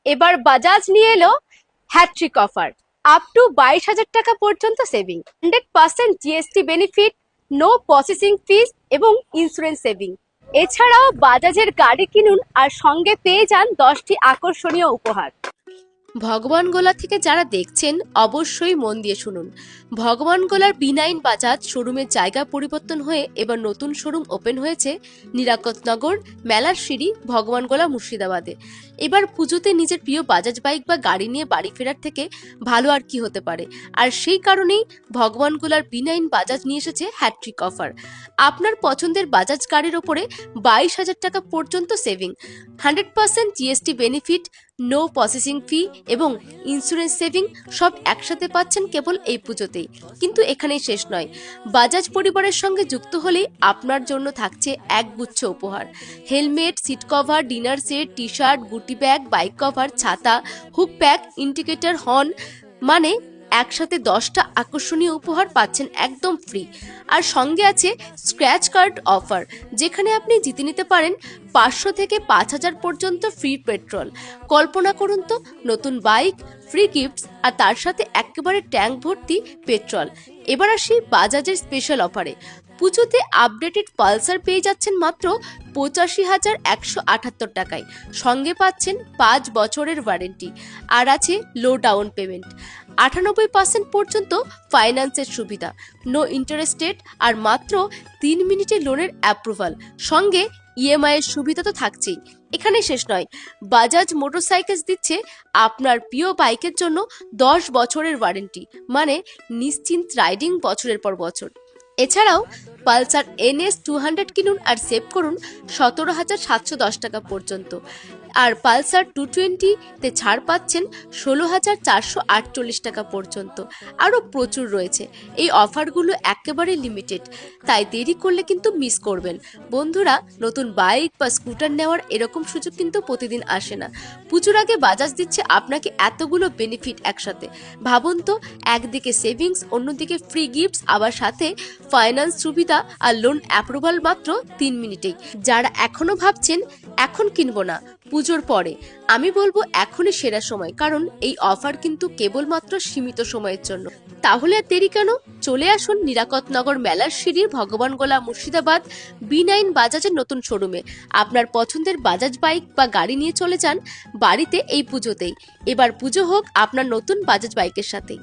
এবার বাজাজ নিয়ে এলো হ্যাট্রিক অফার। আপ টু 22,000 টাকা পর্যন্ত saving, 100% GST benefit, no processing fees এবং ইন্স্যুরেন্স সেভিং। এছাড়াও বাজাজের গাড়ি কিনুন আর সঙ্গে পেয়ে যান 10টি আকর্ষণীয় উপহার। ভগবান গোলা থেকে যারা দেখছেন অবশ্যই মন দিয়ে শুনুন। ভগবান গোলার B9 বাজাজ শোরুমের জায়গা পরিবর্তন হয়ে এবার নতুন শোরুম ওপেন হয়েছে নিরাকতনগর মেলার সিঁড়ি, ভগবান গোলা, মুর্শিদাবাদে। এবার পুজোতে নিজের প্রিয় বাজাজ বাইক বা গাড়ি নিয়ে বাড়ি ফেরার থেকে ভালো আর কি হতে পারে। আর সেই কারণেই ভগবান গোলার B9 বাজাজ নিয়ে এসেছে হ্যাট্রিক অফার। আপনার পছন্দের বাজাজ গাড়ির ওপরে 22,000 টাকা পর্যন্ত saving, 100% GST benefit, no processing fee এবং ইন্স্যুরেন্স সেভিং সব একসাথে পাচ্ছেন কেবল এই পুজোতেই। কিন্তু এখানেই শেষ নয়, বাজাজ পরিবারের সঙ্গে যুক্ত হলেই আপনার জন্য থাকছে একগুচ্ছ উপহার। Helmet, seat cover, dinner set, T shirt, গুটি ব্যাগ, বাইক কভার, ছাতা, হুক প্যাক, ইন্ডিকেটর, হর্ন, মানে একসাথে 10টা আকর্ষণীয় উপহার পাচ্ছেন একদম ফ্রি। আর সঙ্গে আছে স্ক্র্যাচ কার্ড অফার, যেখানে আপনি জিতে নিতে পারেন 500 থেকে 5,000 পর্যন্ত ফ্রি পেট্রোল। কল্পনা করুন তো, নতুন বাইক, ফ্রি গিফটস আর তার সাথে একেবারে ট্যাঙ্ক ভর্তি পেট্রোল। এবার আসি বাজাজের স্পেশাল অফারে। পুজোতে আপডেটেড পালসার পেয়ে যাচ্ছেন মাত্র 85,178 টাকায়। সঙ্গে পাচ্ছেন 5 বছরের ওয়ারেন্টি আর আছে লো ডাউন পেমেন্ট, 98% পর্যন্ত ফাইন্যান্সের সুবিধা, নো ইন্টারেস্ট রেট আর মাত্র 3 মিনিটে লোনের অ্যাপ্রুভাল। সঙ্গে ইএমআই এর সুবিধা তো থাকছেই। এখানে শেষ নয়, বাজাজ মোটরসাইকেলস দিচ্ছে আপনার প্রিয় বাইকের জন্য 10 বছরের ওয়ারেন্টি, মানে নিশ্চিন্ত রাইডিং বছরের পর বছর। এছাড়াও পালসার NS 200 কিনুন আর সেভ করুন 17,710 টাকা পর্যন্ত। আর পালসার 220 ছাড় পাচ্ছেন 16,448 টাকা পর্যন্ত। আরও প্রচুর রয়েছে। এই অফারগুলো একেবারে লিমিটেড, তাই দেরি করলে কিন্তু মিস করবেন। বন্ধুরা, নতুন বাইক বা স্কুটার নেওয়ার এরকম সুযোগ কিন্তু প্রতিদিন আসে না। পুজোর আগে বাজাজ দিচ্ছে আপনাকে এতগুলো বেনিফিট একসাথে। ভাবুন তো, একদিকে সেভিংস, অন্যদিকে ফ্রি গিফটস, আবার সাথে ফাইন্যান্স সুবিধা আর লোন অ্যাপ্রুভাল মাত্র 3 মিনিটেই। যারা এখনো ভাবছেন এখন কিনবো না, পুজোর পরে, আমি বলবো এখনই সেরা সময়, কারণ এই অফার কিন্তু কেবলমাত্র সীমিত সময়ের জন্য। তাহলে আর দেরি কেন, চলে আসুন নিরাকতনগর মেলার সিঁড়ির ভগবান গোলা, মুর্শিদাবাদ B9 বাজাজের নতুন শোরুমে। আপনার পছন্দের বাজাজ বাইক বা গাড়ি নিয়ে চলে যান বাড়িতে এই পুজোতেই। এবার পুজো হোক আপনার নতুন বাজাজ বাইকের সাথেই।